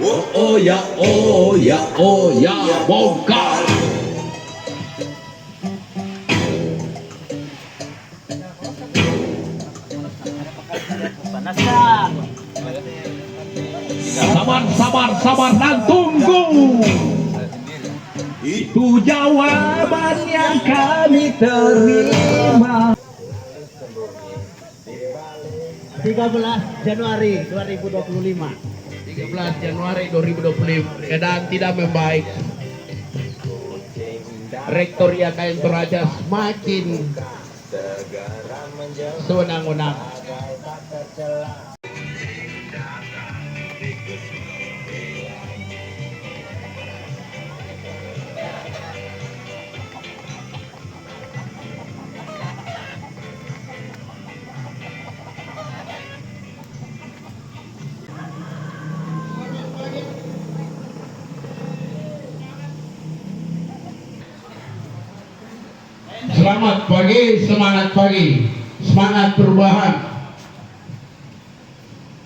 Oh ya, oh ya, oh ya, bongkar. Sabar, sabar, sabar dan tunggu. Itu jawaban yang kami terima. 13 Januari 2025. 13 Januari 2025 keadaan tidak membaik. Rektor IAKN Toraja semakin sewenang-wenang. Selamat pagi, semangat pagi, semangat perubahan.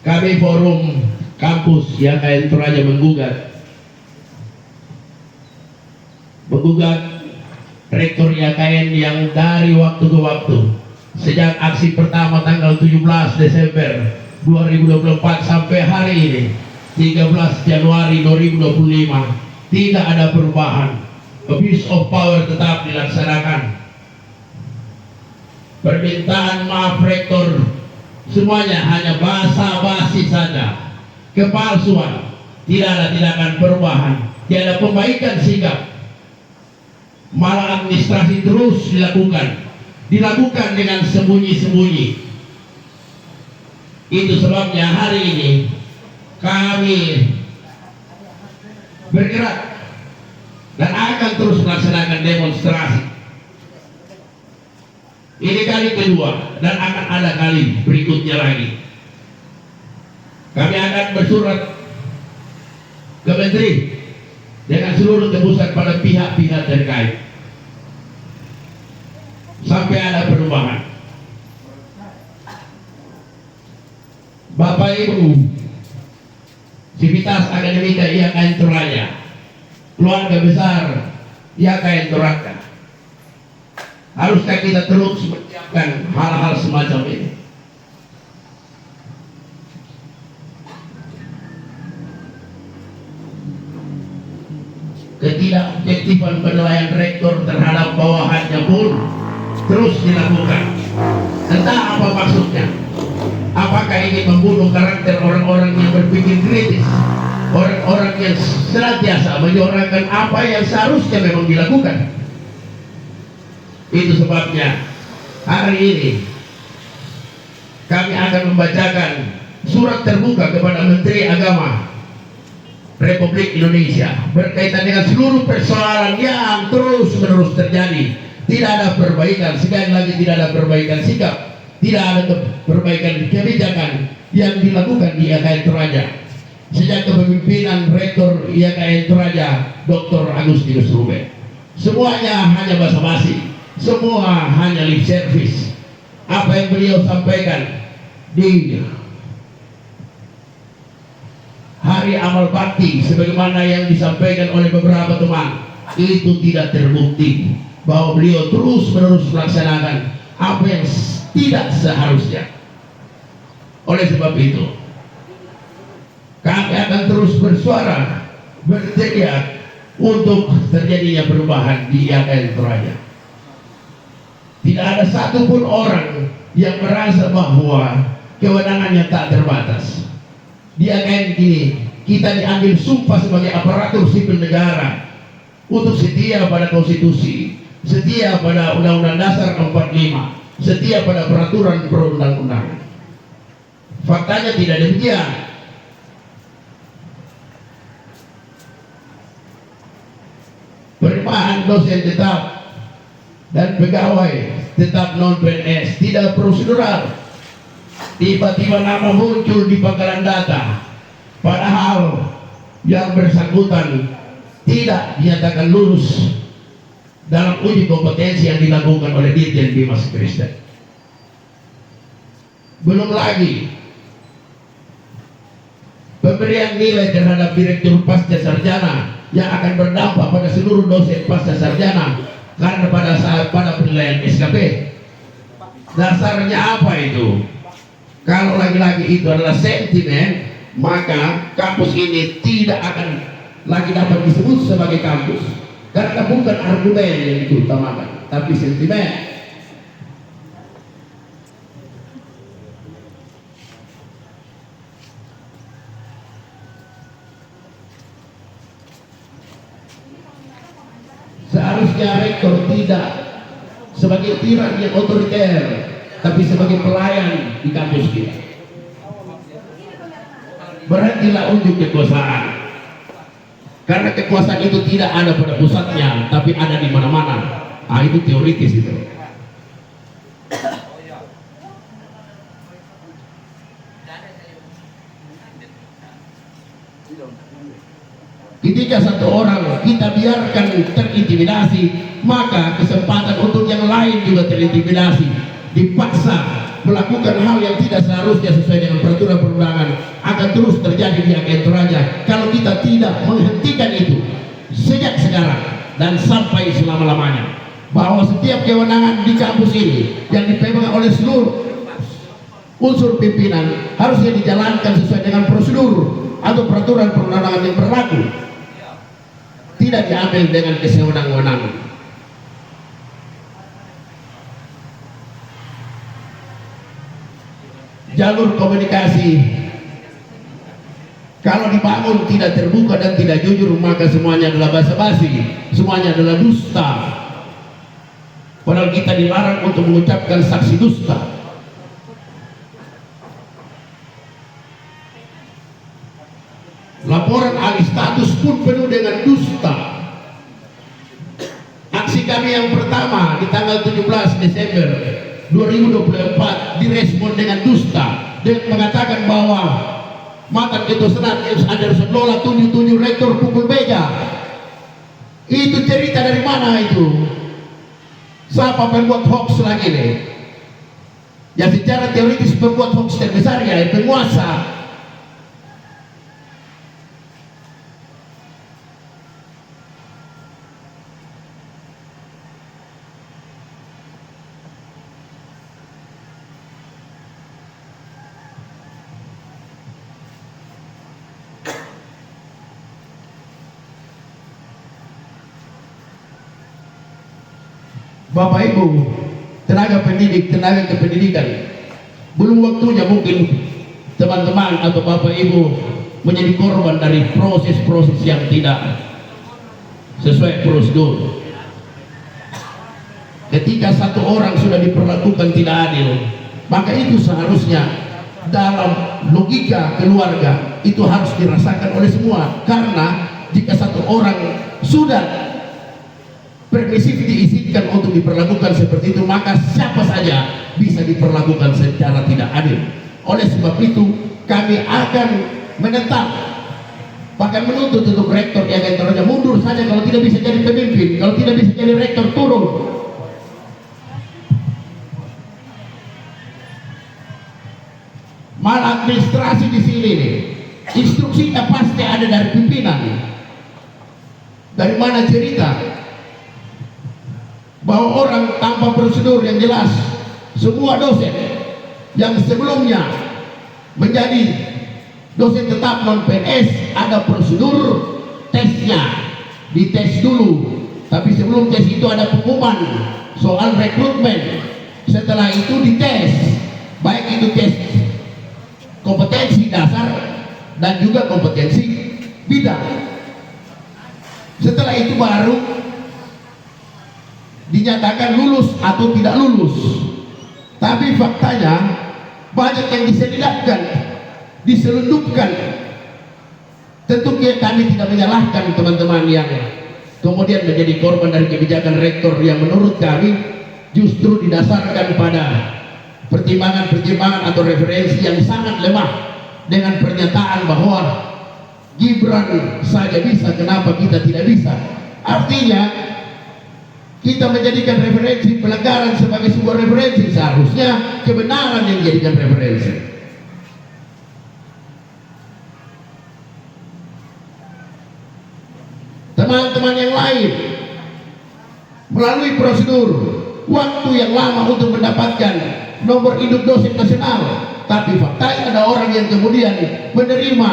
Kami forum kampus IAKN Toraja menggugat rektor IAKN yang dari waktu ke waktu sejak aksi pertama tanggal 17 Desember 2024 sampai hari ini 13 Januari 2025 tidak ada perubahan. Abuse of power tetap dilaksanakan. Permintaan maaf rektor semuanya hanya basa-basi saja, kepalsuan, tidak ada tindakan perubahan, tidak ada perbaikan sikap, malah administrasi terus dilakukan dengan sembunyi-sembunyi. Itu sebabnya hari ini kami bergerak dan akan terus melaksanakan demonstrasi. Ini kali kedua dan akan ada kali berikutnya lagi. Kami akan bersurat ke Menteri dengan seluruh tebusan pada pihak-pihak terkait sampai ada perubahan. Bapak Ibu, Sivitas Akademika IAKN Toraja, keluarga besar IAKN Toraja, haruskah kita terus menyiapkan hal-hal semacam ini? Ketidakobjektifan penilaian rektor terhadap bawahannya pun terus dilakukan. Entah apa maksudnya. Apakah ingin membunuh karakter orang-orang yang berpikir kritis, orang-orang yang senantiasa menyuarakan apa yang seharusnya memang dilakukan? Itu sebabnya hari ini kami akan membacakan surat terbuka kepada Menteri Agama Republik Indonesia berkaitan dengan seluruh persoalan yang terus-menerus terjadi. Tidak ada perbaikan, sekali lagi tidak ada perbaikan sikap, tidak ada perbaikan kebijakan yang dilakukan di IAKN Toraja sejak kepemimpinan Rektor IAKN Toraja Dr. Agustinus Ruben. Semuanya hanya basa-basi, semua hanya lip service. Apa yang beliau sampaikan di hari amal bakti sebagaimana yang disampaikan oleh beberapa teman itu tidak terbukti bahwa beliau terus-menerus melaksanakan apa yang tidak seharusnya. Oleh sebab itu kami akan terus bersuara, berteriak untuk terjadinya perubahan di IAKN Toraja. Tidak ada satupun orang yang merasa bahwa kewenangannya tak terbatas. Di IAKN ini kita diambil sumpah sebagai aparatur sipil negara untuk setia pada konstitusi, setia pada Undang-Undang Dasar 45, setia pada peraturan perundang-undangan. Faktanya tidak demikian. Penerimaan dosen tetap dan pegawai tetap non PNS tidak prosedural. Tiba-tiba nama muncul di pangkalan data, padahal yang bersangkutan tidak dinyatakan lulus dalam uji kompetensi yang dilakukan oleh Dirjen Bimas Kristen. Belum lagi pemberian nilai terhadap direktur pasca sarjana yang akan berdampak pada seluruh dosen pasca sarjana karena pada penilaian SKP. Dasarnya apa itu? Kalau lagi-lagi itu adalah sentimen, maka kampus ini tidak akan lagi dapat disebut sebagai kampus, karena bukan argumen yang diutamakan, tapi sentimen. Seharusnya rektor tidak sebagai tiran yang otoriter, tapi sebagai pelayan di kampus kita. Berhentilah unjuk kekuasaan, karena kekuasaan itu tidak ada pada pusatnya, tapi ada di mana-mana. Itu teoritis itu. Ketika satu orang kita biarkan terintimidasi, maka kesempatan untuk yang lain juga terintimidasi, dipaksa melakukan hal yang tidak seharusnya sesuai dengan peraturan perundangan, akan terus terjadi di Agen Toraja kalau kita tidak menghentikan itu sejak sekarang dan sampai selama-lamanya. Bahwa setiap kewenangan di kampus ini yang dipegang oleh seluruh unsur pimpinan harusnya dijalankan sesuai dengan prosedur atau peraturan perundangan yang berlaku, tidak diambil dengan kesewenang-wenangan. Jalur komunikasi kalau dibangun tidak terbuka dan tidak jujur, maka semuanya adalah basa-basi, semuanya adalah dusta. Padahal kita dilarang untuk mengucapkan saksi dusta. Laporan ahli status pun penuh dengan dusta. Aksi kami yang pertama di tanggal 17 Desember 2024 direspon dengan dusta, dengan mengatakan bahwa mantan Ketua Senat Anderson Lola tunjuk rektor pukul meja. Itu cerita dari mana itu? Siapa pembuat hoax lagi nih? Ya secara teoritis pembuat hoax terbesar ya penguasa. Bapak Ibu, tenaga pendidik, tenaga kependidikan, belum waktunya mungkin teman-teman atau Bapak Ibu menjadi korban dari proses-proses yang tidak sesuai prosedur. Ketika satu orang sudah diperlakukan tidak adil, maka itu seharusnya dalam logika keluarga itu harus dirasakan oleh semua. Karena jika satu orang sudah permisif diizinkan untuk diperlakukan seperti itu, maka siapa saja bisa diperlakukan secara tidak adil. Oleh sebab itu kami akan menentang, bahkan menuntut untuk rektor yang Agen Toraja mundur saja kalau tidak bisa jadi pemimpin, kalau tidak bisa jadi rektor turun. Maladministrasi di sini nih, instruksinya pasti ada dari pimpinan. Dari mana cerita bahwa orang tanpa prosedur yang jelas, semua dosen yang sebelumnya menjadi dosen tetap non PNS ada prosedur tesnya, dites dulu, tapi sebelum tes itu ada pengumuman soal rekrutmen, setelah itu dites, baik itu tes kompetensi dasar dan juga kompetensi bidang. Setelah itu baru dinyatakan lulus atau tidak lulus. Tapi faktanya banyak yang diselidapkan, diselundupkan. Tentu kami tidak menyalahkan teman-teman yang kemudian menjadi korban dari kebijakan rektor yang menurut kami justru didasarkan pada pertimbangan-pertimbangan atau referensi yang sangat lemah, dengan pernyataan bahwa Gibran saja bisa, kenapa kita tidak bisa. Artinya kita menjadikan referensi pelanggaran sebagai sebuah referensi, seharusnya kebenaran yang dijadikan referensi. teman-teman yang lain melalui prosedur waktu yang lama untuk mendapatkan nomor induk dosen nasional, tapi faktanya ada orang yang kemudian menerima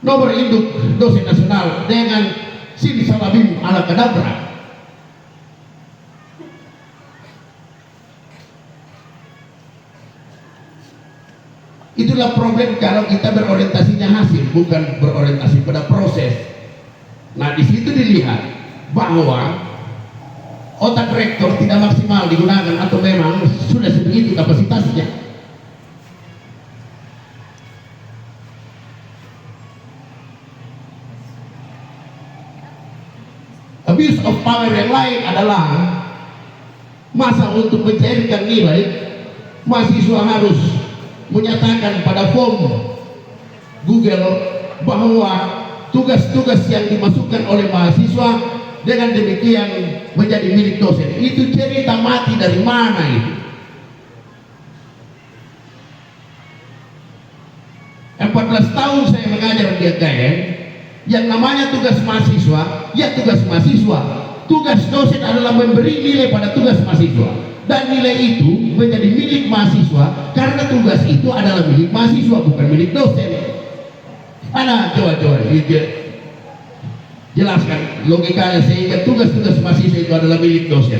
nomor induk dosen nasional dengan simsalabim ala kadabra. Itulah problem kalau kita berorientasinya hasil, bukan berorientasi pada proses. Nah, di situ dilihat bahwa otak rektor tidak maksimal digunakan atau memang sudah sebegitu kapasitasnya. Abuse of power yang lain adalah masa untuk mencairkan nilai, mahasiswa harus menyatakan pada form Google bahwa tugas-tugas yang dimasukkan oleh mahasiswa dengan demikian menjadi milik dosen. Itu cerita mati dari mana itu? 14 tahun saya mengajar di AKN, yang namanya tugas mahasiswa, ya tugas mahasiswa. Tugas dosen adalah memberi nilai pada tugas mahasiswa. Dan nilai itu menjadi milik mahasiswa karena tugas itu adalah milik mahasiswa, bukan milik dosen. Mana coba jelaskan logikanya sehingga tugas-tugas mahasiswa itu adalah milik dosen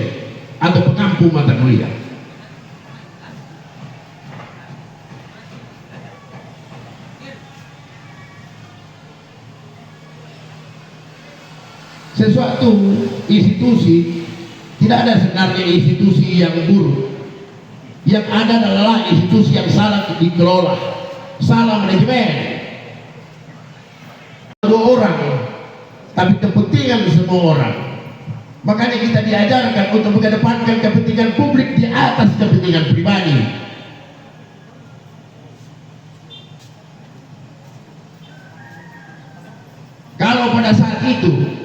atau pengampu mata kuliah. Sesuatu institusi, tidak ada sebenarnya institusi yang buruk. Yang ada adalah institusi yang salah dikelola, salah manajemen. Dua orang, tapi kepentingan semua orang. Makanya kita diajarkan untuk mengedepankan kepentingan publik di atas kepentingan pribadi. Kalau pada saat itu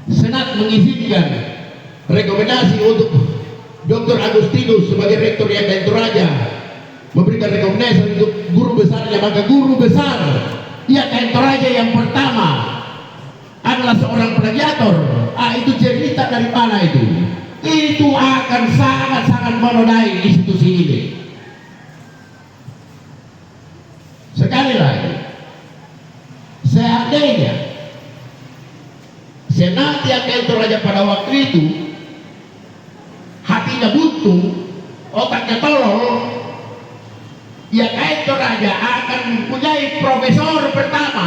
Senat mengizinkan rekomendasi untuk Dr. Agustinus sebagai rektor yang dan Toraja memberikan rekomendasi untuk guru besarnya, maka guru besar yang Toraja yang pertama adalah seorang plagiator. Itu cerita dari mana itu? Itu akan sangat-sangat menodai institusi ini. Sekali lagi, seandainya Senat yang Toraja pada waktu itu hatinya buntu, otaknya tolol, yang Toraja akan mempunyai profesor pertama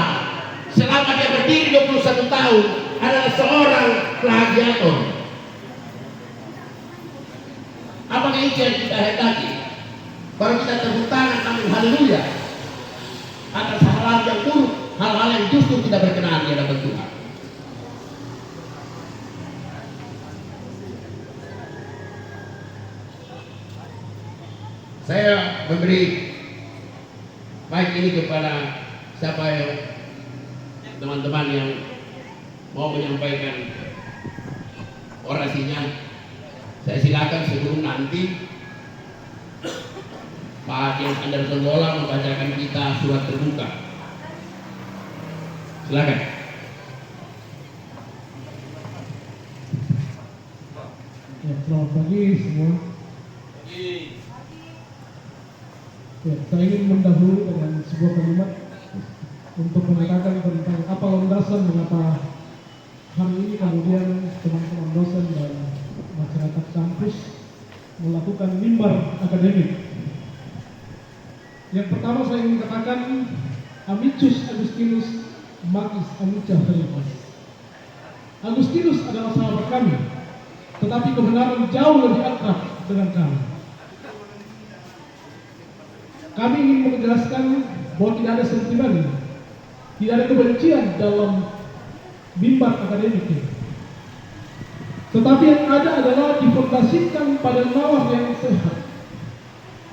selama dia berdiri 21 tahun adalah seorang plagiator. Apakah itu yang kita hendaki? Baru kita tepuk tangan, amin haleluya, atas hal-hal yang buruk, hal-hal yang justru tidak berkenaan di hadapan Tuhan. Saya memberi mic ini kepada siapa yang teman-teman yang mau menyampaikan orasinya. Saya silakan sebelum nanti Pak Dian Anderson Bola membacakan kita surat terbuka. Silakan. Ya, selamat pagi semua. Ya, saya ingin mendahului dengan sebuah kalimat untuk mengatakan tentang apa landasan mengapa hari ini kemudian teman-teman dosen dan masyarakat kampus melakukan mimbar akademik. Yang pertama saya ingin katakan Amicus Agustinus Magis Amica Helimas. Agustinus adalah sahabat kami, tetapi kebenaran jauh lebih akrab dengan kami. Kami ingin menjelaskan bahwa tidak ada sentimen, tidak ada kebencian dalam mimbar akademik ini. Tetapi yang ada adalah difondasikan pada nalar yang sehat,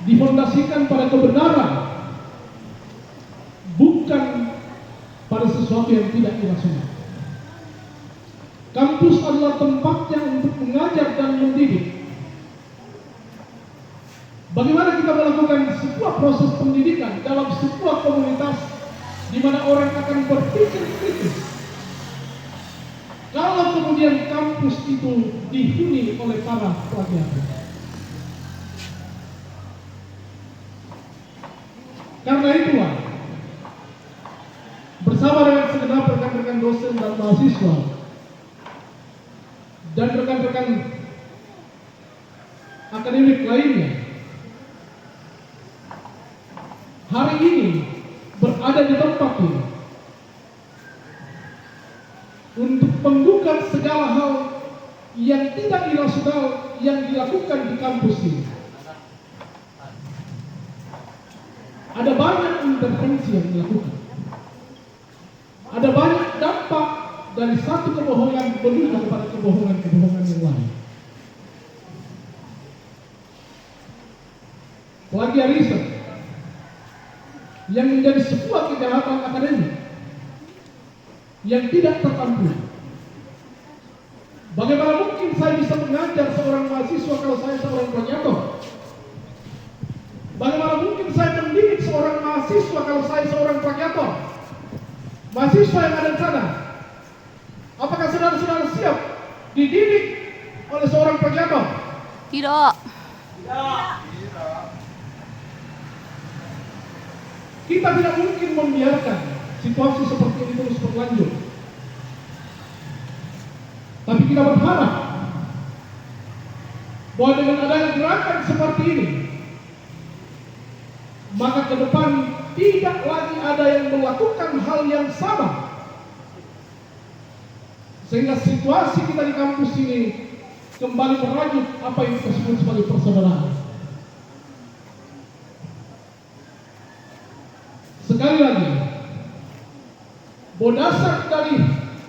difondasikan pada kebenaran, bukan pada sesuatu yang tidak irasional. Kampus adalah tempatnya untuk mengajar dan mendidik. Bagaimana kita melakukan sebuah proses pendidikan dalam sebuah komunitas di mana orang akan berpikir kritis, kemudian kampus itu dihuni oleh para plagiat? Karena itulah, bersama dengan segenap rekan-rekan dosen dan mahasiswa dan rekan-rekan akademik lainnya, hari ini berada di tempat ini untuk menggugat segala hal yang tidak irasional yang dilakukan di kampus ini. Ada banyak intervensi yang dilakukan. Ada banyak dampak dari satu kebohongan menuju kepada kebohongan yang lain. Plagiarisme yang menjadi sebuah kejahatan akademik yang tidak terampuni. Bagaimana mungkin saya bisa mengajar seorang mahasiswa kalau saya seorang plagiator? Bagaimana mungkin saya mendidik seorang mahasiswa kalau saya seorang plagiator? Mahasiswa yang ada di sana, apakah saudara-saudara siap dididik oleh seorang plagiator? Tidak. Kita tidak mungkin membiarkan situasi seperti ini terus berlanjut. Tapi kita berharap bahwa dengan adanya gerakan seperti ini, maka ke depan tidak lagi ada yang melakukan hal yang sama, sehingga situasi kita di kampus ini kembali merajut apa yang kita sebut sebagai persaudaraan. Sekali lagi, bahwa dasar dari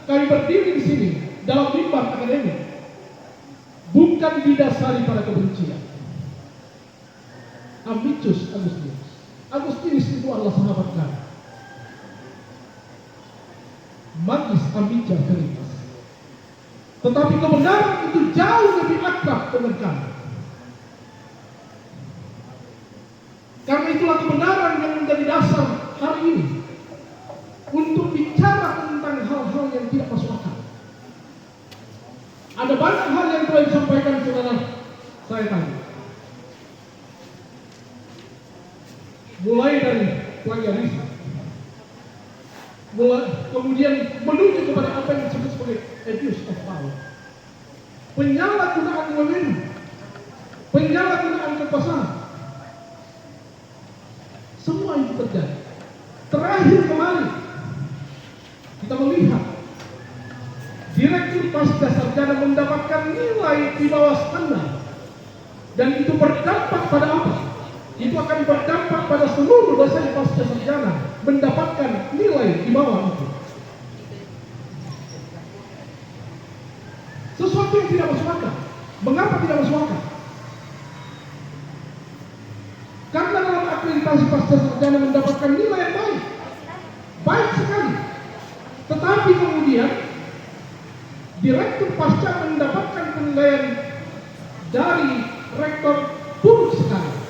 kami berdiri di sini dalam mimbar akademik bukan didasari pada kebencian. Amicus Agustinus. Agustinus itu adalah sahabat kami. Magis amica veritas. Tetapi kebenaran itu jauh lebih akrab dengan kami. Karena itulah kebenaran yang menjadi dasar hari ini untuk bicara tentang hal-hal yang tidak masuk akal. Ada banyak hal yang telah disampaikan saudara saya tadi. Mulai dari plagiarisme, kemudian menuju kepada apa yang disebut sebagai abuse of power, penyalahgunaan wewenang, penyalahgunaan kekuasaan. Semua itu terjadi. Terakhir kemarin kita melihat Direktur Pasca Sarjana mendapatkan nilai di bawah standar, dan itu berdampak pada apa? Itu akan berdampak pada seluruh dosen pasca sarjana mendapatkan nilai di bawah itu. Sesuatu yang tidak masuk akal. Mengapa tidak masuk akal? Karena dalam akreditasi pasca sarjana mendapatkan nilai yang baik, baik sekali. Tetapi kemudian direktur pasca mendapatkan penilaian dari rektor buruk sekali.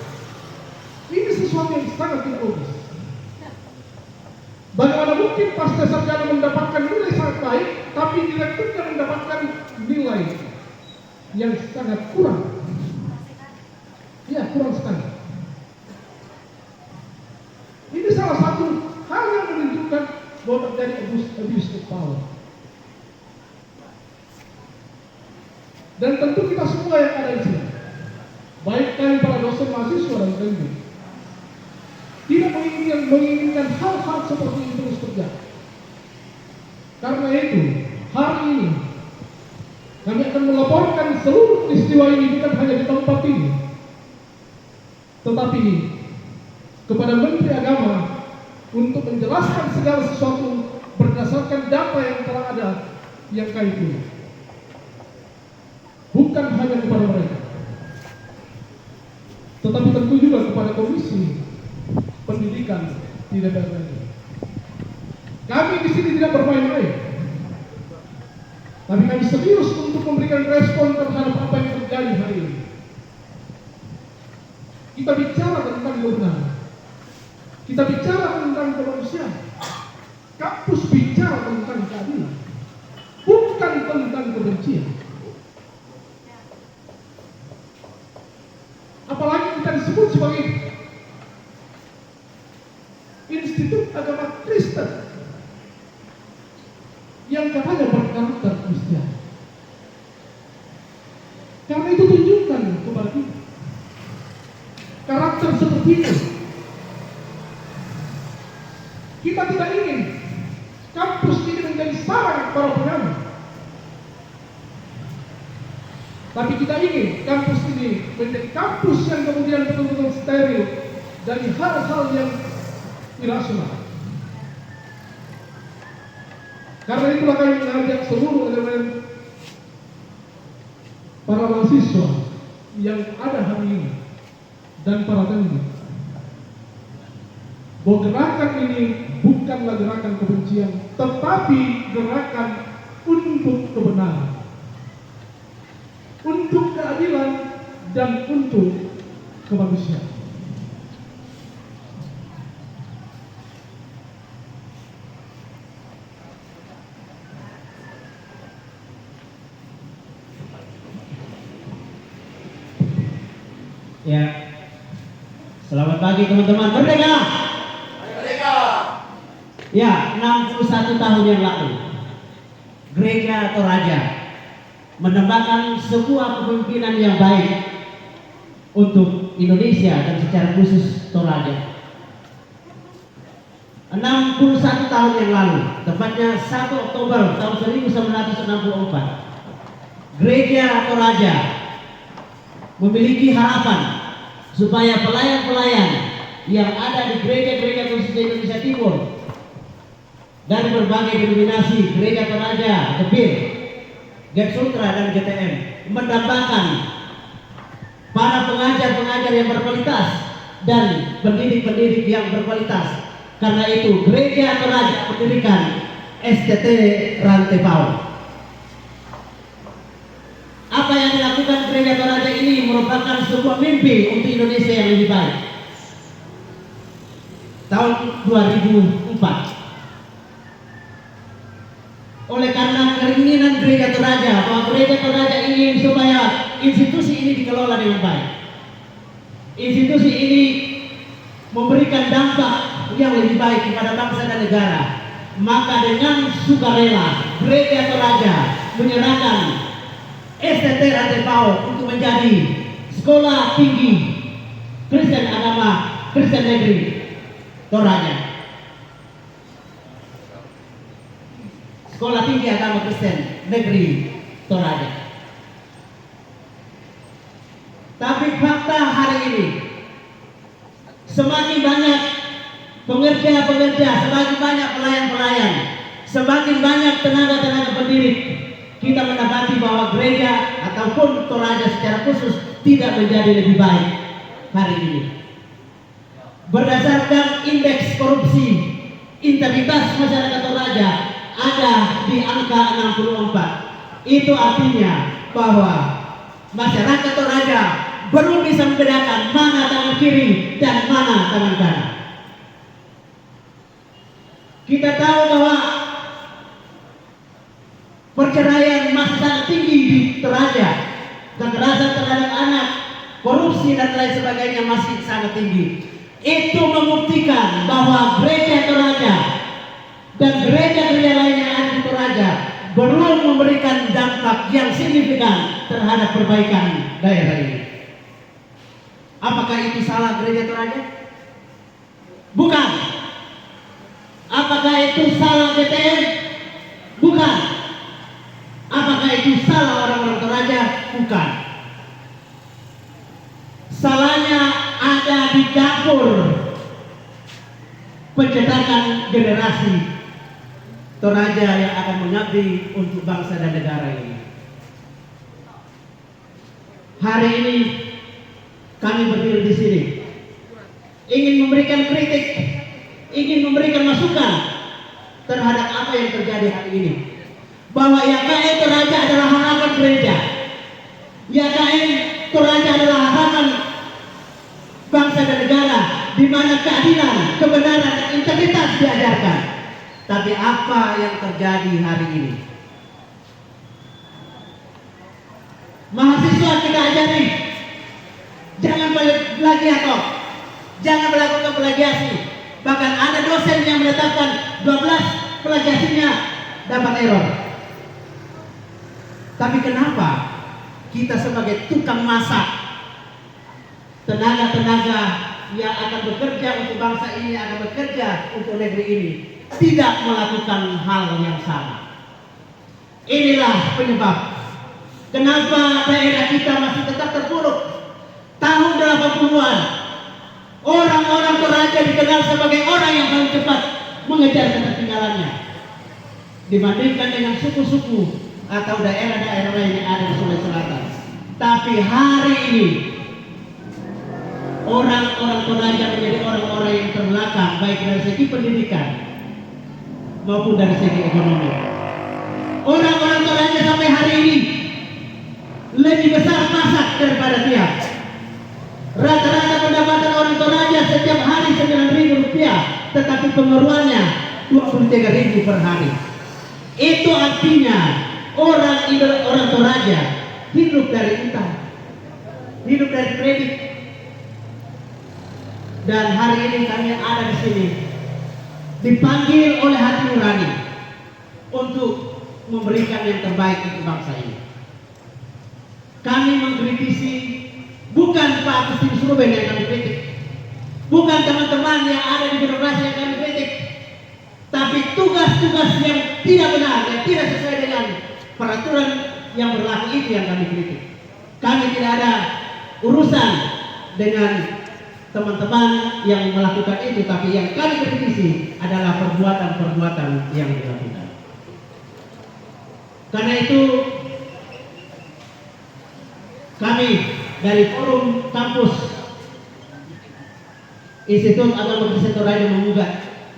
Ini sesuatu yang sangat tidak logis. Bagaimana mungkin pasca sarjana mendapatkan nilai sangat baik, tapi direkturnya mendapatkan nilai yang sangat kurang? Ya, kurang sekali. Ini salah satu hal yang menunjukkan bahwa terjadi abuse of power. Dan tentu kita semua yang ada di sini, baik kami para dosen mahasiswa dan pendidik, tidak menginginkan hal-hal seperti itu terus terjadi. Karena itu, hari ini kami akan melaporkan seluruh peristiwa ini bukan hanya di tempat ini, tetapi kepada Menteri Agama untuk menjelaskan segala sesuatu berdasarkan data yang telah ada yang kami punya. Bukan hanya kepada mereka, tetapi tentu juga kepada Komisi Pendidikan di DPR RI. Kami di sini tidak bermain-main, tapi kami serius untuk memberikan respon terhadap apa yang terjadi hari ini. Kita bicara tentang kebenaran, kita bicara tentang kemanusiaan. Kampus bicara tentang keadilan, bukan tentang kebencian. Apalagi kita disebut sebagai institut agama Kristen yang katanya berkarakter Kristen. Karena itu tunjukkan kepada kita karakter seperti itu. Kita tidak ingin kampus ini menjadi sarang para pengamen, tapi kita ingin kampus ini menjadi kampus yang kemudian betul-betul steril dari hal-hal yang irasional. Karena itulah kami mengajak seluruh elemen para mahasiswa yang ada hari ini dan para tendik, bahwa gerakan ini bukanlah gerakan kebencian, tetapi gerakan untuk kebenaran, untuk keadilan, dan untuk kemanusiaan. Ya, selamat pagi teman-teman. Merdeka! Merdeka! Ya, 61 tahun yang lalu, Gereja Toraja menambahkan sebuah kepemimpinan yang baik untuk Indonesia dan secara khusus Toraja. 61 tahun yang lalu, tepatnya 1 Oktober tahun 1964, Gereja Toraja memiliki harapan supaya pelayan-pelayan yang ada di gereja-gereja khusus Indonesia Timur dari berbagai denominasi, Gereja Toraja, Gebir, Get Sutra, dan GTM, mendapatkan para pengajar-pengajar yang berkualitas dan pendidik-pendidik yang berkualitas. Karena itu Gereja Toraja mendirikan STT Rantepao. Apa yang dilakukan Gereja Toraja ini merupakan sebuah mimpi untuk Indonesia yang lebih baik. Tahun 2004, oleh karena keinginan Gereja Toraja bahwa Gereja Toraja ingin supaya institusi ini dikelola dengan baik, institusi ini memberikan dampak yang lebih baik kepada bangsa dan negara, maka dengan sukarela Gereja Toraja menyerahkan STT Rantepao untuk menjadi sekolah tinggi Kristen agama Kristen negeri Toraja. Sekolah tinggi agama Kristen negeri Toraja. Tapi fakta hari ini, semakin banyak pengerja-pengerja, semakin banyak pelayan-pelayan, semakin banyak tenaga-tenaga pendidik, kita mendapati bahwa gereja ataupun Toraja secara khusus tidak menjadi lebih baik hari ini. Berdasarkan indeks korupsi integritas masyarakat Toraja ada di angka 64. Itu artinya bahwa masyarakat Toraja belum bisa membedakan mana tangan kiri dan mana tangan kanan. Kita tahu bahwa perceraian masih sangat tinggi di Toraja, kekerasan terhadap anak, korupsi dan lain sebagainya masih sangat tinggi. Itu membuktikan bahwa Gereja Toraja dan gereja-gereja lain yang ada di Toraja belum memberikan dampak yang signifikan terhadap perbaikan daerah ini. Apakah itu salah Gereja Toraja? Bukan. Apakah itu salah GTM? Bukan. Apakah itu salah orang-orang Toraja? Bukan. Salahnya ada di dapur pencetakan generasi Toraja yang akan mengabdi untuk bangsa dan negara ini. Hari ini kami berdiri di sini ingin memberikan kritik, ingin memberikan masukan terhadap apa yang terjadi hari ini. Bahwa YKM Toraja adalah harapan gereja, YKM Toraja adalah harapan bangsa dan negara, di mana keadilan, kebenaran, dan integritas diajarkan. Tapi apa yang terjadi hari ini? ajari, jangan plagiator, jangan melakukan plagiasi. Bahkan ada dosen yang menetapkan 12 plagiasinya dapat error. Tapi kenapa kita sebagai tukang masak, tenaga-tenaga yang akan bekerja untuk bangsa ini, akan bekerja untuk negeri ini, tidak melakukan hal yang sama? Inilah penyebab kenapa daerah kita masih tetap terpuruk. Tahun 80-an, orang-orang Toraja dikenal sebagai orang yang paling cepat mengejar ketertinggalannya dibandingkan dengan suku-suku atau daerah-daerah lain yang ada di Sulawesi Selatan. Tapi hari ini orang-orang Toraja menjadi orang-orang yang terbelakang, baik dari segi pendidikan maupun dari segi ekonomi. Orang-orang Toraja sampai hari ini lebih besar pasak daripada tiang. Rata-rata pendapatan orang Toraja setiap hari Rp9.000, tetapi pengeluarannya Rp23.000 per hari. Itu artinya orang Toraja hidup dari utang, hidup dari kredit. Dan hari ini kami ada di sini dipanggil oleh hati nurani untuk memberikan yang terbaik untuk bangsa ini. Kami mengkritisi bukan Pak Agustinus Ruben yang kami kritik, bukan teman-teman yang ada di birokrasi yang kami kritik, tapi tugas-tugas yang tidak benar, yang tidak sesuai dengan peraturan yang berlaku itu yang kami kritik. Kami tidak ada urusan dengan teman-teman yang melakukan itu, tapi yang kami kritisi adalah perbuatan-perbuatan yang dilakukan. Karena itu kami dari Forum Kampus Institut Agama Kristen Toraja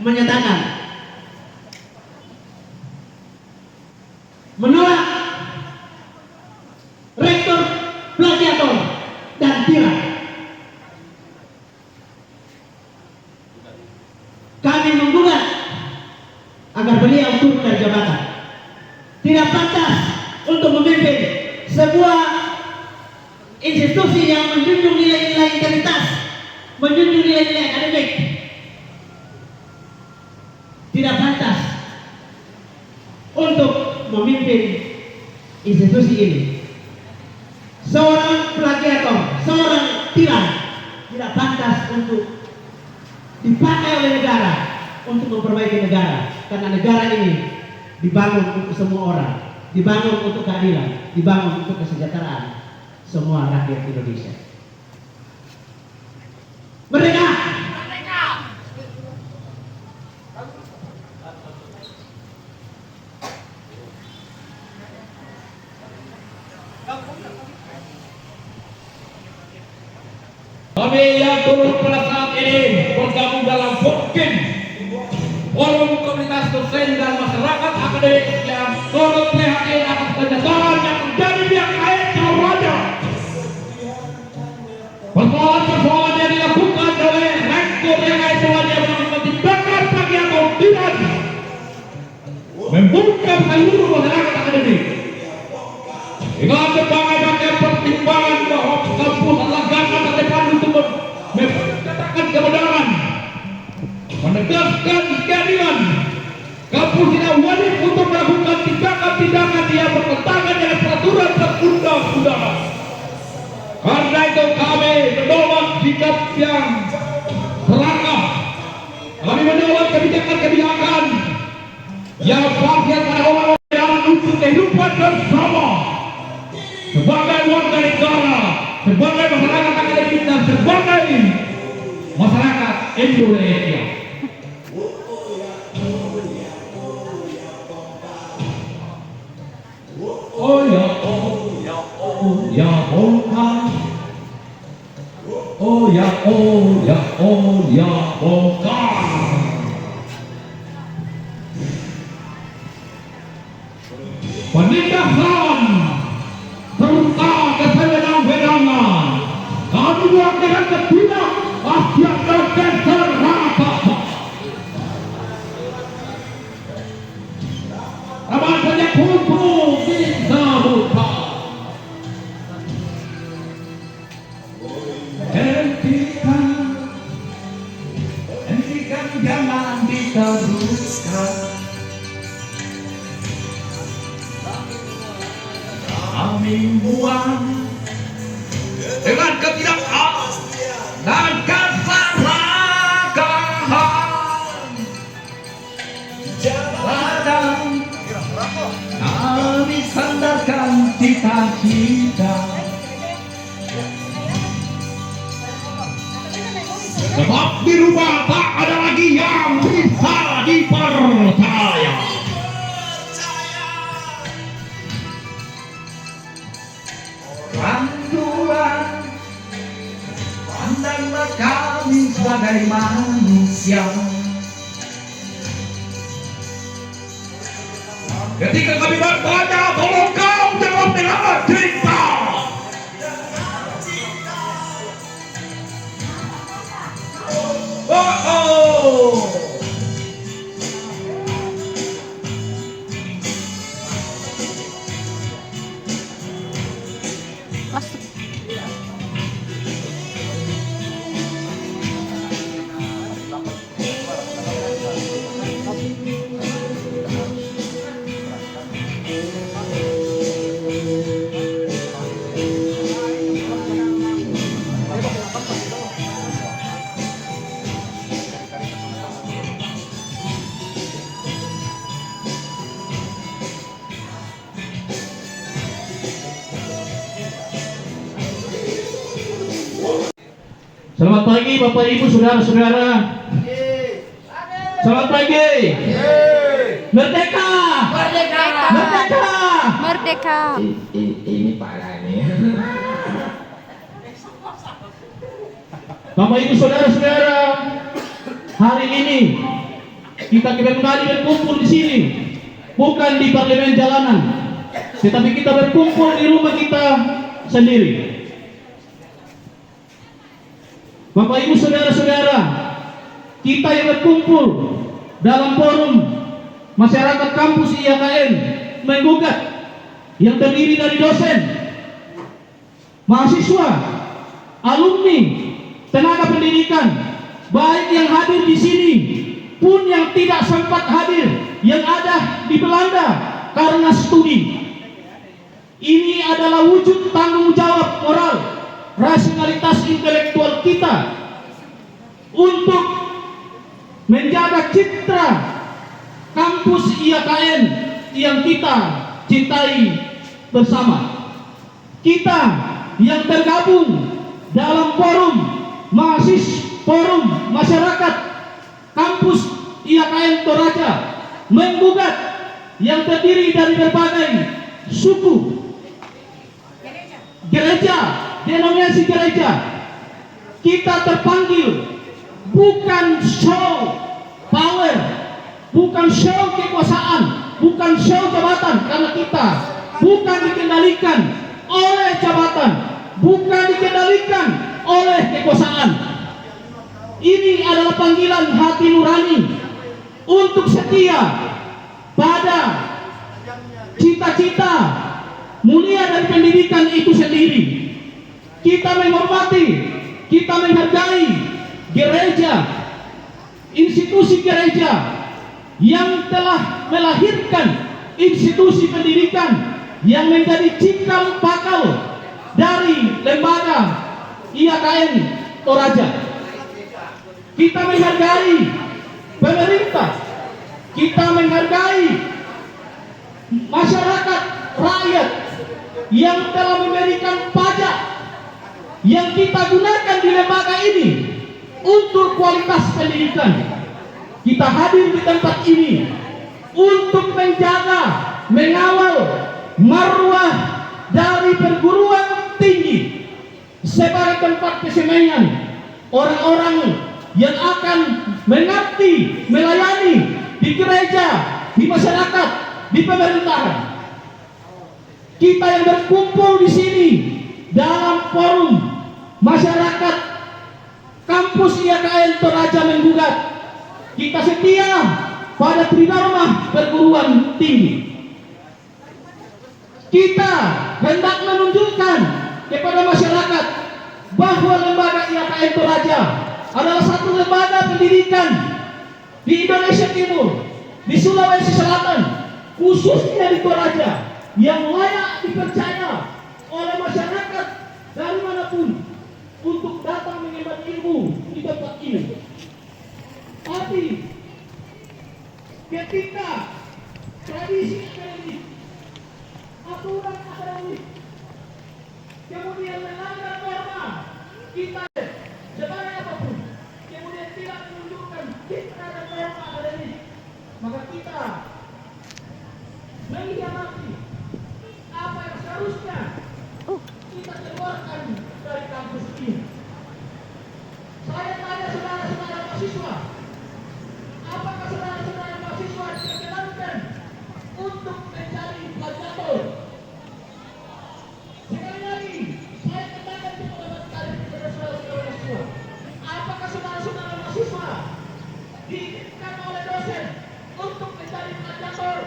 menyatakan menolak rektor plagiator dan tiran. Kami menggugat agar beliau turun dari jabatan. Tidak pantas untuk memimpin sebuah institusi yang menjunjung nilai-nilai integritas, menjunjung nilai-nilai akademik. Tidak pantas untuk memimpin institusi ini. Seorang plagiator, seorang tiran tidak pantas untuk dipakai oleh negara untuk memperbaiki negara, karena negara ini dibangun untuk semua orang, dibangun untuk keadilan, dibangun untuk kesejahteraan semua rakyat Indonesia. Merdeka! Kami yang turun pada saat ini bergabung dalam Forum Komunitas Dosen dan Masyarakat Akademik yang turut prihatin atas kenyataan yang terjadi di Jawa Raja. Persoalan-persoalan yang dilakukan oleh rektor yang semuanya melakukan tindakan bagi atau tidak membuka seluruh masyarakat akademik dengan berbagai pertimbangan bahwa kampus adalah garda terdepan untuk menyatakan kebenaran, menegaskan keadilan. Kampus tidak wajib untuk melakukan tindakan-tindakan yang bertentangan dengan peraturan perundang-undangan. Karena itu kami menolak sikap yang serakah. Kami menolak kebijakan-kebijakan yang parsial pada orang-orang yang untuk kehidupan bersama sebagai warga negara, sebagai masyarakat akademik dan sebagai masyarakat Indonesia. Oh ya, oh ya, oh ya, bongkar. Oh ya, oh ya, oh ya, bongkar. Penindasan serta kesewenang-wenangan kami buat dengan ketidakpastian dan keserakahan. Aman saja kumpul di samudra. mimbuan dengan ketidakadilan dan keserakahan. Ladang kami sandarkan cita-cita, sebab dirubah tak ada lagi yang bisa dipercaya. Tuhan, pandanglah kami sebagai manusia. Ketika kami bertanya, tolong kau jawab dengan cinta. Oh. Selamat pagi Bapak Ibu Saudara-saudara. Selamat pagi. Merdeka. Merdeka. Merdeka. Merdeka. Ini parah nih. Bapak Ibu Saudara-saudara, hari ini kita kembali berkumpul di sini, bukan di parlemen jalanan, tetapi kita berkumpul di rumah kita sendiri. Bapak Ibu Saudara-saudara, kita yang berkumpul dalam forum masyarakat kampus IAKN menggugat yang terdiri dari dosen, mahasiswa, alumni, tenaga pendidikan, baik yang hadir di sini pun yang tidak sempat hadir, yang ada di Belanda karena studi. Ini adalah wujud tanggung jawab moral, rasionalitas intelektual kita untuk menjaga citra kampus IAKN yang kita cintai bersama. Kita yang tergabung dalam forum masyarakat kampus IAKN Toraja menggugat yang terdiri dari berbagai suku, gereja, denominasi gereja. Kita terpanggil bukan show power, bukan show kekuasaan, bukan show jabatan, karena kita bukan dikendalikan oleh jabatan, bukan dikendalikan oleh kekuasaan. Ini adalah panggilan hati nurani untuk setia pada cita-cita mulia dari pendidikan itu sendiri. Kita menghormati, kita menghargai gereja, institusi gereja yang telah melahirkan institusi pendidikan yang menjadi cikal bakal dari lembaga IAKN Toraja. Kita menghargai pemerintah, kita menghargai masyarakat rakyat yang telah memberikan pajak yang kita gunakan di lembaga ini untuk kualitas pendidikan. Kita hadir di tempat ini untuk menjaga, mengawal marwah dari perguruan tinggi sebagai tempat kesenian orang-orang yang akan mengabdi, melayani di gereja, di masyarakat, di pemerintahan. Kita yang berkumpul di sini dalam forum masyarakat kampus IAKN Toraja menggugat, kita setia pada tridharma perguruan tinggi. Kita hendak menunjukkan kepada masyarakat bahwa lembaga IAKN Toraja adalah satu lembaga pendidikan di Indonesia Timur, di Sulawesi Selatan, khususnya di Toraja, yang layak dipercaya oleh masyarakat dari manapun untuk datang menimba ilmu di tempat ini. Tapi ketika tradisi akademik, aturan akademik, kemudian melanggar norma kita sebagai apapun, kemudian tidak menunjukkan kita dan norma akademik, maka kita mengkhianati apa yang seharusnya kita keluarkan dari kampus ini. Saya tanya saudara-saudara mahasiswa, apakah saudara-saudara mahasiswa diperkenankan untuk mencari plagiator? Sekali lagi, saya katakan kepada saudara-saudara mahasiswa, apakah saudara-saudara mahasiswa diizinkan oleh dosen untuk mencari plagiator?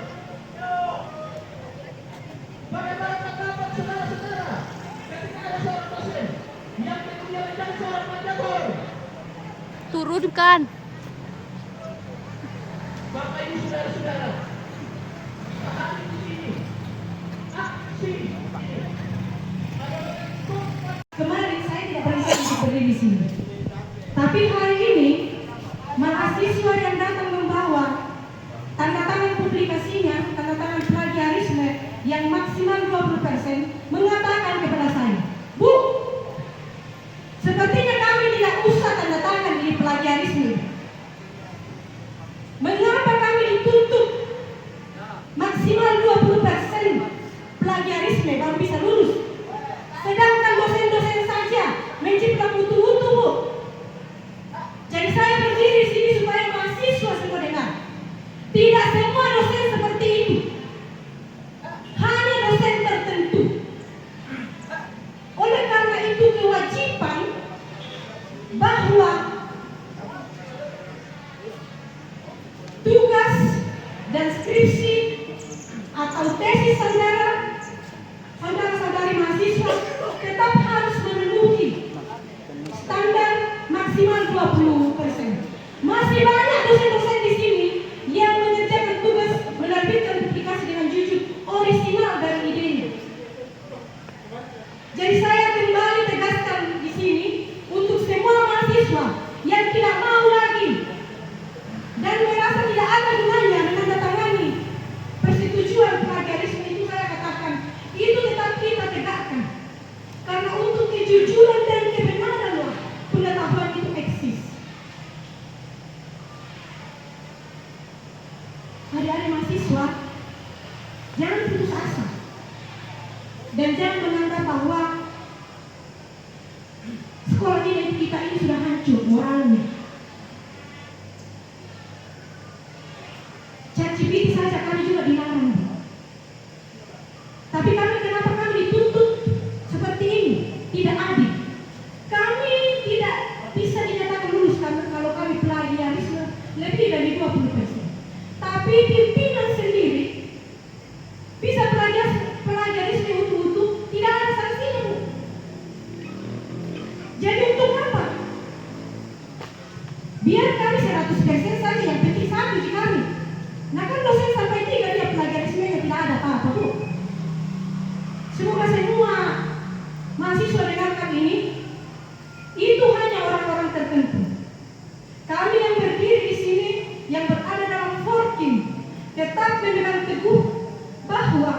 Bagaimana pendapat saudara-saudara ketika ada seorang dosen yang kemudian menjadi seorang plagiator? Turunkan. Bapak Ibu saudara-saudara, hari ini aksi Kemarin saya tidak berisi untuk berdiri di sini. Tapi hari ini mahasiswa yang datang membawa tanda tangan publikasinya, tanda tangan plagiarisme yang maksimal 20% mengatakan kepada saya, Bu, sepertinya kami tidak usah tanda tangan di plagiarisme. Mengapa kami dituntut maksimal 20% plagiarisme baru bisa lulus? Sedangkan dosen-dosen saja menciplak mutu-mutu, Bu. Jadi saya berdiri di sini supaya mahasiswa semua dengar. Tidak semua dosen seperti itu. Hanya dosen tertentu. Oleh karena itu kewajiban bahwa tugas dan skripsi atau tesis saudara-saudari mahasiswa tetap harus memenuhi standar maksimal 20%. Masih banyak dosen-dosen di sini yang mengerjakan tugas menerbitkan publikasi dengan jujur orisinal dari idenya. Jadi saya kembali tegaskan di sini untuk semua mahasiswa yang tidak mau lagi dan merasa tidak ada gunanya menandatangani persetujuan plagiarisme itu, saya katakan itu tetap kita tegakkan, karena untuk kejujuran dan kebenaran lah pengetahuan itu eksis. Adik-adik mahasiswa, jangan putus asa dan jangan menganggap bahwa sekolah kita ini sudah hancur moralnya. ChatGPT saja kami juga dilarang. Tapi kenapa kami dituntut seperti ini? Tidak adil. Kami tidak bisa dinyatakan lulus kalau kami plagiarisme lebih dari 20%. Tapi pimpinan sendiri bisa plagiarisme utuh-utuh, tidak ada sanksinya, Bu. Jadi untuk apa? Biar kami 100% saja, yang penting satu di kami. Nah kan dosen sampai 3 dia plagiarismenya tidak ada apa-apa, Bu. Semoga semua mahasiswa dengarkan ini, itu hanya orang-orang tertentu. Kami yang berdiri di sini, yang berada dalam Forkim, tetap memegang teguh bahwa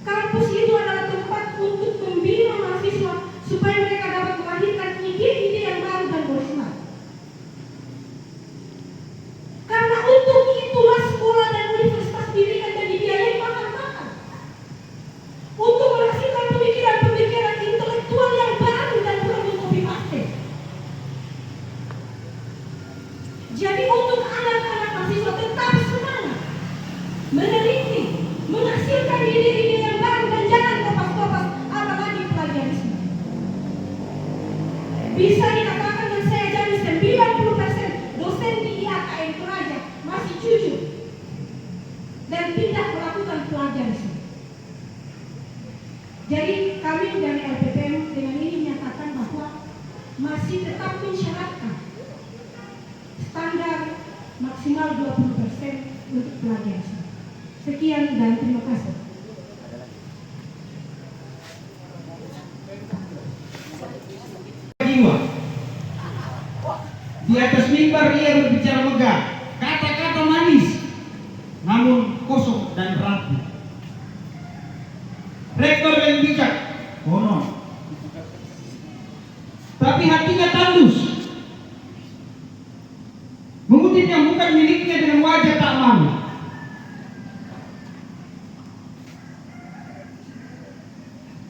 kampus itu adalah tempat untuk membina mahasiswa supaya mereka dapat melahirkan ide-ide yang baru dan original. Karena untuk itulah sekolah dan universitas didirikan dan dibiayai mahal-mahal. Untuk menghasilkan pemikiran-pemikiran intelektual yang baru dan bukan copy paste. Jadi untuk anak-anak mahasiswa tetap semangat meneliti, menghasilkan ide-ide yang baru dan jangan kopas-kopas apalagi plagiarisme. Bisa dikatakan dan saya jamin 90% dosen di IAKN Toraja masih jujur dan tidak melakukan plagiarisme. Jadi kami dari LPPM dengan ini menyatakan bahwa masih tetap mensyaratkan standar maksimal 20% untuk plagiarisme. Sekian dan terima kasih. mimbar ia berbicara megah, kata-kata manis, namun kosong dan rapuh. Rektor yang bijak, konon, tapi hatinya tandus. Mengutip yang bukan miliknya dengan wajah tak malu.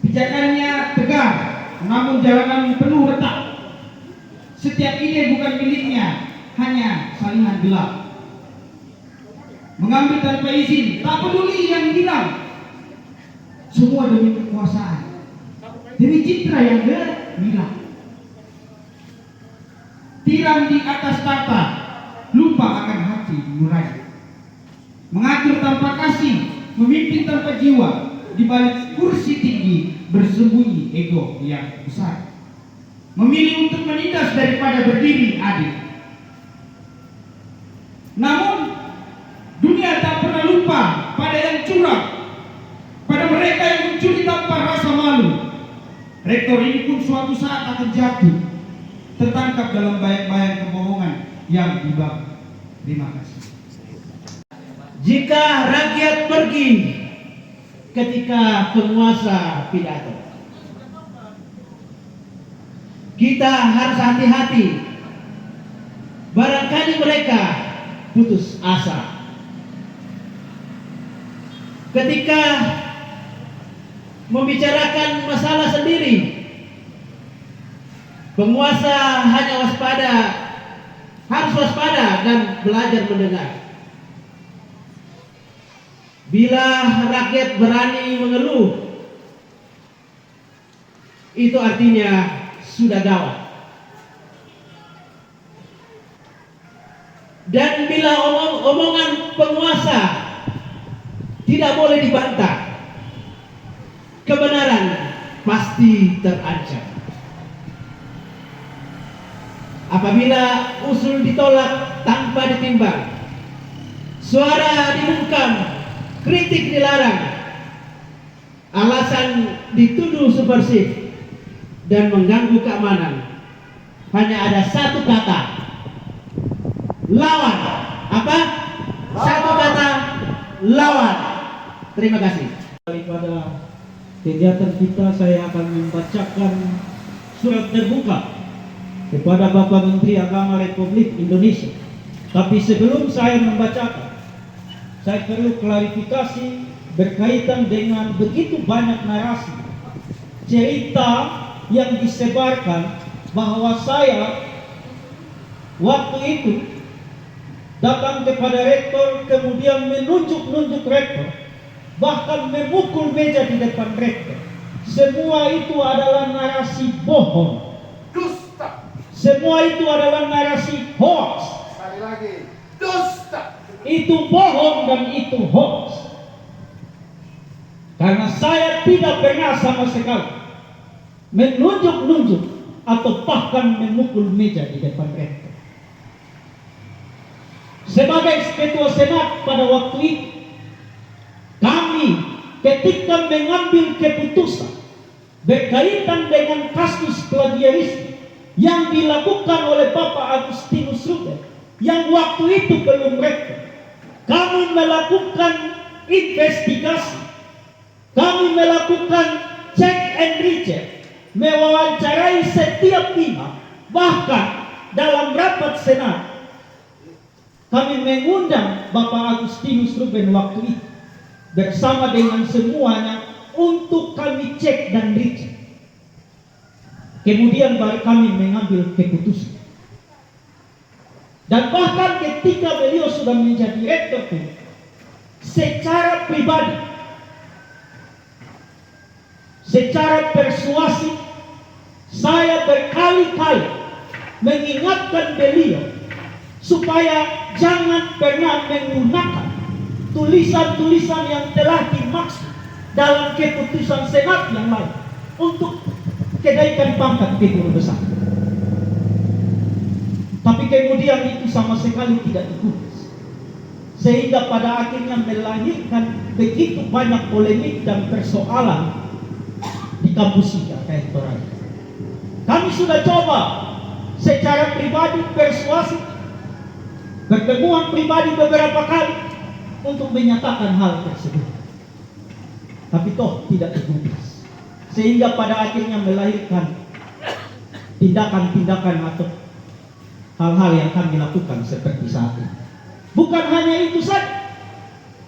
Pijakannya tegar, namun jalanan penuh retak. Setiap ide bukan miliknya, hanya salinan gelap. Mengambil tanpa izin, tak peduli yang bilang. Semua demi kekuasaan, demi citra yang gemilang. Tiram di atas tata, lupa akan hati nurani. Mengatur tanpa kasih, memimpin tanpa jiwa. Di balik kursi tinggi bersembunyi ego yang besar. Memilih untuk menindas daripada berdiri adil. Namun dunia tak pernah lupa pada yang curang, pada mereka yang mencuri tanpa rasa malu. Rektor ini pun suatu saat akan jatuh, tertangkap dalam bayang-bayang kebohongan yang dibangun. Terima kasih. Jika rakyat pergi ketika penguasa pidato, kita harus hati-hati. Barangkali mereka putus asa ketika membicarakan masalah sendiri. Penguasa hanya harus waspada dan belajar mendengar. Bila rakyat berani mengeluh, itu artinya sudah gawat. Dan bila omongan penguasa tidak boleh dibantah, kebenaran pasti terancam. Apabila usul ditolak tanpa ditimbang, suara dibungkam, kritik dilarang, alasan dituduh subversif dan mengganggu keamanan, hanya ada satu kata: lawan. Apa? Satu kata: lawan. Terima kasih. Daripada kegiatan kita, saya akan membacakan surat terbuka kepada Bapak Menteri Agama Republik Indonesia. Tapi sebelum saya membacakan, saya perlu klarifikasi berkaitan dengan begitu banyak narasi, cerita yang disebarkan bahwa saya waktu itu datang kepada rektor, kemudian menunjuk-nunjuk rektor, bahkan memukul meja di depan rektor. Semua itu adalah narasi bohong. Dusta. Semua itu adalah narasi hoax. Sekali lagi, dusta. Itu bohong dan itu hoax. Karena saya tidak pernah sama sekali menunjuk-nunjuk atau bahkan memukul meja di depan rektor. Sebagai ketua senat pada waktu itu, kami ketika mengambil keputusan berkaitan dengan kasus plagiarisme yang dilakukan oleh Bapak Agustinus Ruben, yang waktu itu belum rektor, kami melakukan investigasi, kami melakukan check and recheck, mewawancarai setiap pihak. Bahkan dalam rapat senat kami mengundang Bapak Agustinus Ruben waktu itu bersama dengan semuanya untuk kami cek dan recheck. Kemudian baru kami mengambil keputusan. Dan bahkan ketika beliau sudah menjadi rektor pun, secara pribadi, secara persuasif, saya berkali-kali mengingatkan beliau supaya jangan pernah menggunakan tulisan-tulisan yang telah dimaksud dalam keputusan senat yang lain untuk kenaikan pangkat ke guru besar. Tapi kemudian itu sama sekali tidak digubris, sehingga pada akhirnya melahirkan begitu banyak polemik dan persoalan di kampus kita rektorat. Kami sudah coba secara pribadi persuasif pertemuan pribadi beberapa kali untuk menyatakan hal tersebut. Tapi toh tidak digubris, sehingga pada akhirnya melahirkan tindakan-tindakan atau hal-hal yang kami lakukan seperti saat ini. Bukan hanya itu saja,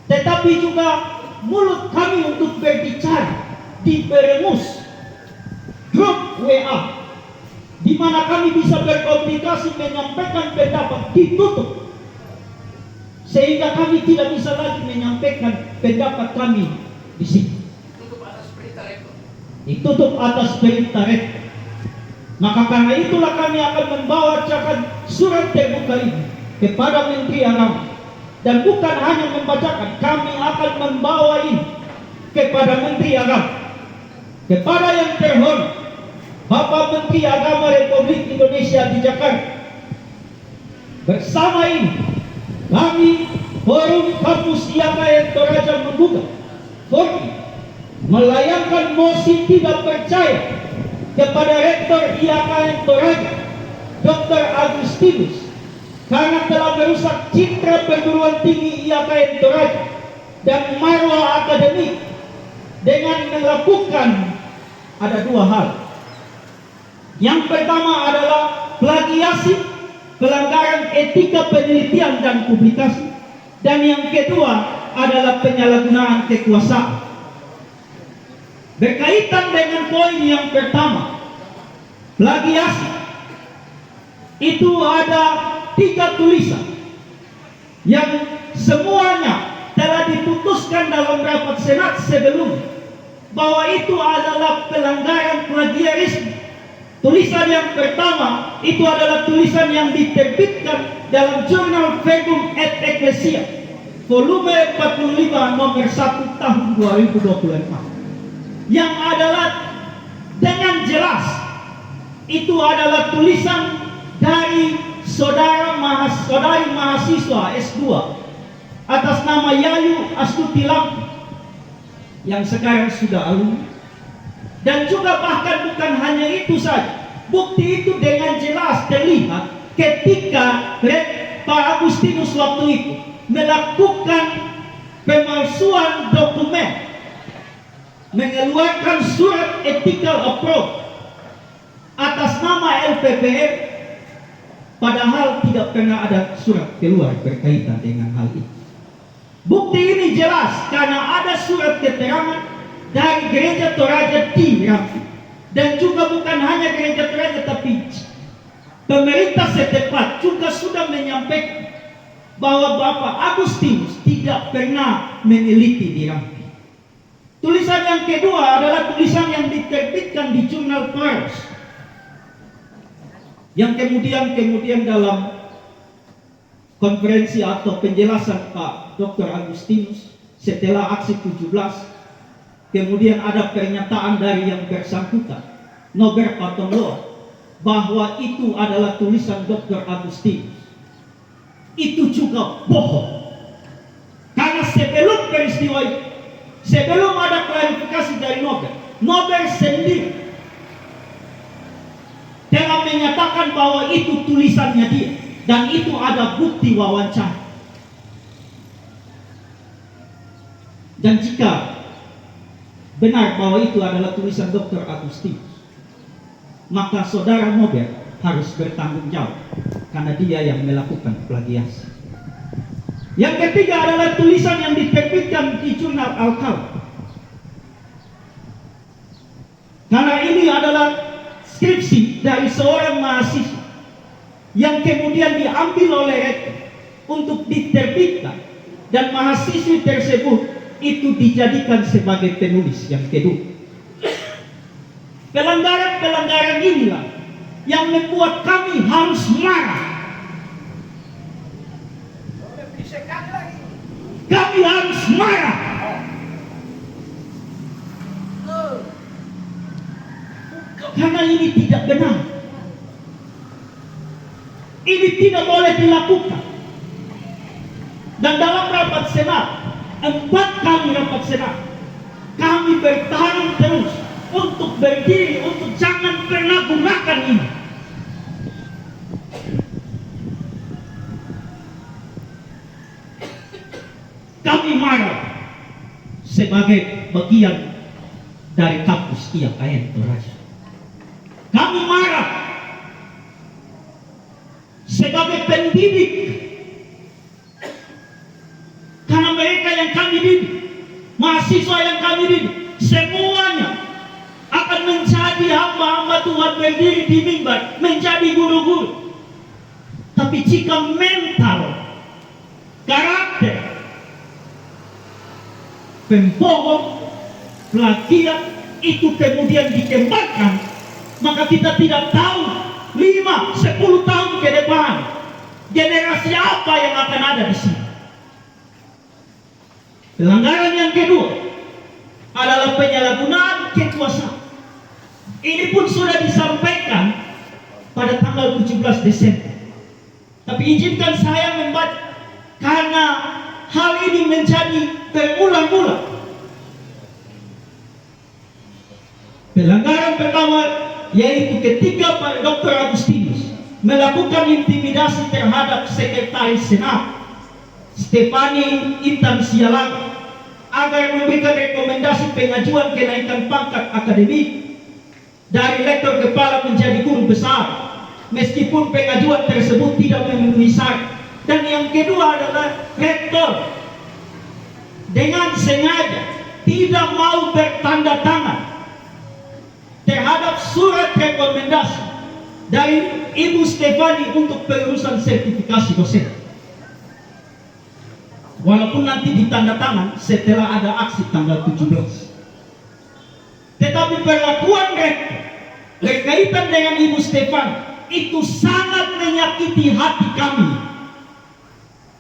tetapi juga mulut kami untuk berbicara diperemus grup WA, di mana kami bisa berkomunikasi, menyampaikan pendapat, ditutup, sehingga kami tidak bisa lagi menyampaikan pendapat kami di sini. Ditutup atas perintah rektor. Maka karena itulah kami akan membacakan surat terbuka ini kepada Menteri Agama, dan bukan hanya membacakan, kami akan membawa ini kepada Menteri Agama, kepada yang terhormat Bapak Menteri Agama Republik Indonesia di Jakarta. Bersama ini kami Forum Kampus IAKN Toraja membuka Forum melayangkan mosi tidak percaya kepada Rektor IAKN Toraja, Dr. Agustinus, karena telah merusak citra perguruan tinggi IAKN Toraja dan marwah akademik dengan melakukan ada dua hal. Yang pertama adalah plagiasi, pelanggaran etika penelitian dan publikasi, dan yang kedua adalah penyalahgunaan kekuasaan. Berkaitan dengan poin yang pertama, plagiasi, itu ada 3 tulisan yang semuanya telah diputuskan dalam rapat senat sebelumnya bahwa itu adalah pelanggaran plagiarisme. Tulisan yang pertama itu adalah tulisan yang diterbitkan dalam jurnal Verbum et Ecclesia volume 45 nomor 1 tahun 2024, yang adalah dengan jelas itu adalah tulisan dari saudari mahasiswa S2 atas nama Yayu Astuti Lampu yang sekarang sudah alumni. Dan juga bahkan bukan hanya itu saja, bukti itu dengan jelas terlihat ketika Pak Agustinus waktu itu melakukan pemalsuan dokumen, mengeluarkan surat ethical approach atas nama LPPR, padahal tidak pernah ada surat keluar berkaitan dengan hal ini. Bukti ini jelas karena ada surat keterangan dari Gereja Toraja di Rampi, dan juga bukan hanya Gereja Toraja, tapi pemerintah setempat juga sudah menyampaikan bahwa Bapak Agustinus tidak pernah meneliti di Rampi. Tulisan yang kedua adalah tulisan yang diterbitkan di jurnal Pars, yang kemudian dalam konferensi atau penjelasan Pak Dr. Agustinus setelah aksi 17, kemudian ada pernyataan dari yang bersangkutan, Norbert Patonloa, bahwa itu adalah tulisan Dr. Agustinus. Itu juga bohong. Karena sebelum peristiwa itu, sebelum ada klarifikasi dari Norbert sendiri telah menyatakan bahwa itu tulisannya dia, dan itu ada bukti wawancara. Dan jika benar bahwa itu adalah tulisan Dr. Agustinus, maka saudara Norbert harus bertanggung jawab karena dia yang melakukan plagiasi. Yang ketiga adalah tulisan yang diterbitkan di jurnal Al-Kalam, karena ini adalah skripsi dari seorang mahasiswa yang kemudian diambil oleh rektor untuk diterbitkan, dan mahasiswa tersebut itu dijadikan sebagai penulis yang kedua. Pelanggaran-pelanggaran inilah yang membuat kami harus marah. Kami harus marah. Karena ini tidak benar. Ini tidak boleh dilakukan. Dan dalam rapat senat, 4 kali rapat senat, kami bertahan terus untuk berdiri, untuk jangan pernah gunakan ini. marah sebagai bagian dari kampus IAKN Toraja. Kami marah sebagai pendidik karena mereka yang kami didik, mahasiswa yang kami didik, semuanya akan menjadi hamba-hamba Tuhan, berdiri di mimbar, menjadi guru-guru. Tapi jika mental, karakter, pembohong, plagiat itu kemudian dikembangkan, maka kita tidak tahu 5-10 tahun ke depan generasi apa yang akan ada di sini. Pelanggaran yang kedua adalah penyalahgunaan kekuasaan. Ini pun sudah disampaikan pada tanggal 17 Desember. Tapi izinkan saya membaca karena hal ini menjadi berulang-ulang. Pelanggaran pertama yaitu ketika Pak Dr. Agustinus melakukan intimidasi terhadap Sekretaris Senat Stefani Intan Sialaga agar memberikan rekomendasi pengajuan kenaikan pangkat akademik dari rektor kepala menjadi guru besar, meskipun pengajuan tersebut tidak memenuhi syarat. Dan yang kedua adalah rektor dengan sengaja tidak mau bertanda tangan terhadap surat rekomendasi dari Ibu Stefani untuk pengurusan sertifikasi dosen. Walaupun nanti ditanda tangan setelah ada aksi tanggal 17. Tetapi perlakuan rektor berkaitan dengan Ibu Stefani itu sangat menyakiti hati kami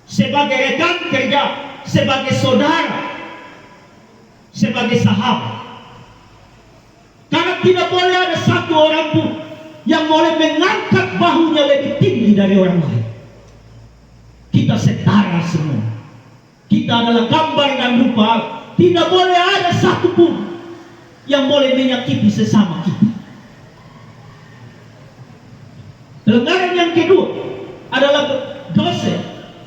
sebagai rekan kerja, sebagai saudara, sebagai sahabat. Karena tidak boleh ada satu orang pun yang boleh mengangkat bahunya lebih tinggi dari orang lain. Kita setara semua. Kita adalah gambar dan rupa Allah. Tidak boleh ada satu pun yang boleh menyakiti sesama kita. Pelanggaran yang kedua adalah dosen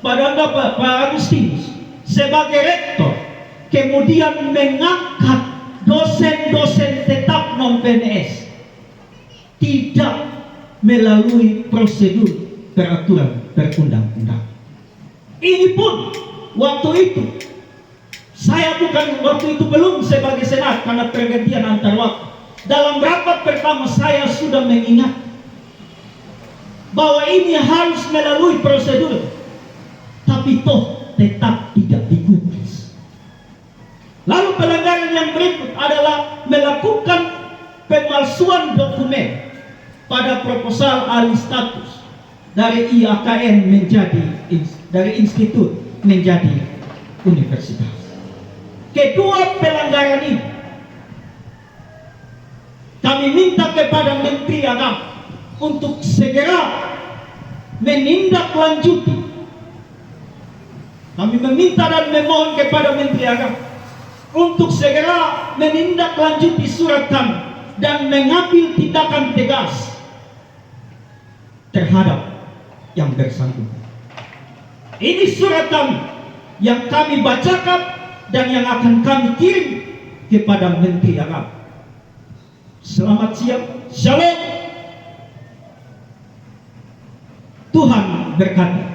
pada Pak Agustinus sebagai rektor kemudian mengangkat dosen-dosen tetap non-PNS tidak melalui prosedur peraturan perundang-undang. Ini pun waktu itu saya waktu itu belum sebagai senat karena pergantian antar waktu. Dalam rapat pertama saya sudah mengingat bahwa ini harus melalui prosedur, tapi toh tetap tidak digubris. Lalu pelanggaran yang berikut adalah melakukan pemalsuan dokumen pada proposal alih status dari IAKN dari institut menjadi universitas. Kedua pelanggaran ini kami minta kepada Menteri Agama untuk segera menindaklanjuti. Kami meminta dan memohon kepada Menteri Agama untuk segera menindaklanjuti surat kami dan mengambil tindakan tegas terhadap yang bersangkutan. Ini surat kami yang kami bacakan dan yang akan kami kirim kepada Menteri Agama. Selamat siang, shalom. Tuhan berkati.